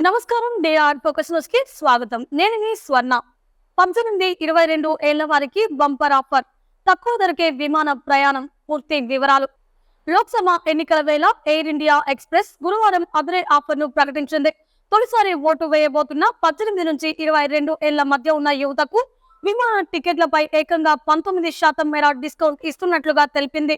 నమస్కారం. DR focus news కి స్వాగతం. నేను మీ స్వర్ణ. 18-22 ఏళ్ల వారికి బంపర్ ఆఫర్, తక్కువ ధరకే విమాన ప్రయాణం. పూర్తి వివరాలు. లోక్సభ ఎన్నికల వేళ ఎయిర్ ఇండియా ఎక్స్ప్రెస్ గురువారం అదరే ఆఫర్ ను ప్రకటించింది. తొలిసారి ఓటు వేయబోతున్న 18 నుంచి 22 ఏళ్ల మధ్య ఉన్న యువతకు విమాన టికెట్లపై ఏకంగా 19% మేర డిస్కౌంట్ ఇస్తున్నట్లుగా తెలిపింది.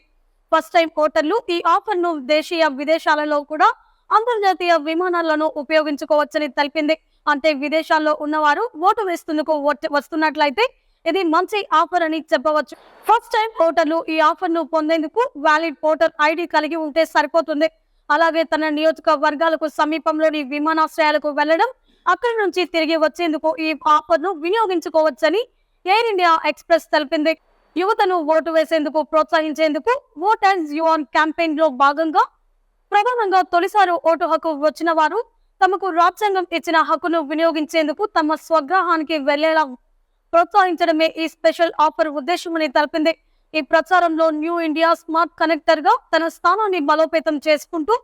ఫస్ట్ టైం ఓటర్లు ఈ ఆఫర్ ను దేశీయ విదేశాలలో కూడా అంతర్జాతీయ విమానాలను ఉపయోగించుకోవచ్చని తెలిపింది. అంటే విదేశాల్లో ఉన్నవారు ఓటు వేస్తున్నందుకు వస్తున్నట్లయితే ఇది మంచి ఆఫర్ అని చెప్పవచ్చు. ఫస్ట్ టైం ఓటర్లు ఈ ఆఫర్ ను పొందేందుకు వ్యాలిడ్ ఓటర్ ఐడి కలిగి ఉంటే సరిపోతుంది. అలాగే తన నియోజకవర్గాలకు సమీపంలోని విమానాశ్రయాలకు వెళ్లడం, అక్కడి నుంచి తిరిగి వచ్చేందుకు ఈ ఆఫర్ ను వినియోగించుకోవచ్చని ఎయిర్ ఇండియా ఎక్స్ప్రెస్ తెలిపింది. యువతను ఓటు వేసేందుకు ప్రోత్సహించేందుకు vote as you on campaign లో భాగంగా ప్రధానంగా తొలిసారి ఓటు హక్కు వచ్చిన వారు తమకు రాజ్యాంగం ఇచ్చిన హక్కును వినియోగించేందుకు తమ స్వగ్రహానికి వెళ్లేలా ప్రోత్సహించడమే ఈ స్పెషల్ ఆఫర్ ఉద్దేశమని తెలిపింది. ఈ ప్రచారంలో న్యూ ఇండియా స్మార్ట్ కనెక్టర్ గా తన స్థానాన్ని బలోపేతం చేసుకుంటూ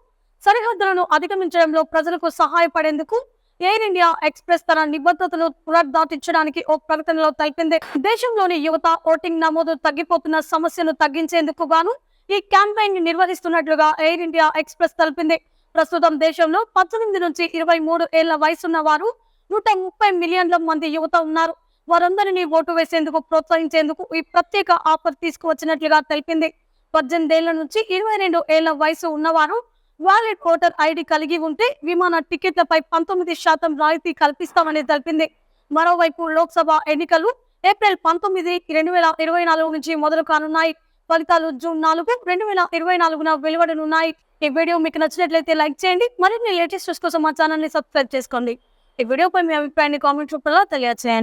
సరిహద్దులను అధిగమించడంలో ప్రజలకు సహాయపడేందుకు ఎయిర్ ఇండియా ఎక్స్ప్రెస్ తన నిబద్ధతను పునరుద్ఘాటించడానికి ఓ ప్రకటనలో తెలిపింది. దేశంలోని యువత ఓటింగ్ నమోదు తగ్గిపోతున్న సమస్యను తగ్గించేందుకు గాను ఈ క్యాంపెయిన్ ని నిర్వహిస్తున్నట్లుగా ఎయిర్ ఇండియా ఎక్స్ప్రెస్ తెలిపింది. ప్రస్తుతం దేశంలో 18 నుంచి 23 ఏళ్ల వయసున్న వారు 130 మిలియన్ల మంది యువత ఉన్నారు. వారందరినీ ఓటు వేసేందుకు ప్రోత్సహించేందుకు ఈ ప్రత్యేక ఆఫర్ తీసుకువచ్చినట్లుగా తెలిపింది. 18 ఏళ్ల నుంచి 22 ఏళ్ల వయసు ఉన్నవారు వ్యాలిడ్ ఓటర్ ఐడి కలిగి ఉంటే విమాన టికెట్లపై 19% రాయితీ కల్పిస్తామని తెలిపింది. మరోవైపు లోక్సభ ఎన్నికలు ఏప్రిల్ 19, 2024 నుంచి మొదలు కానున్నాయి. ఫలితాలు జూన్ 4, 2024 వెలువడనున్నాయి. ఈ వీడియో మీకు నచ్చినట్లయితే లైక్ చేయండి. మరిన్ని లేటెస్ట్ న్యూస్ కోసం మా ఛానల్ ని సబ్స్క్రైబ్ చేసుకోండి. ఈ వీడియోపై మీ అభిప్రాయాన్ని కామెంట్ రూపంలో తెలియజేయండి.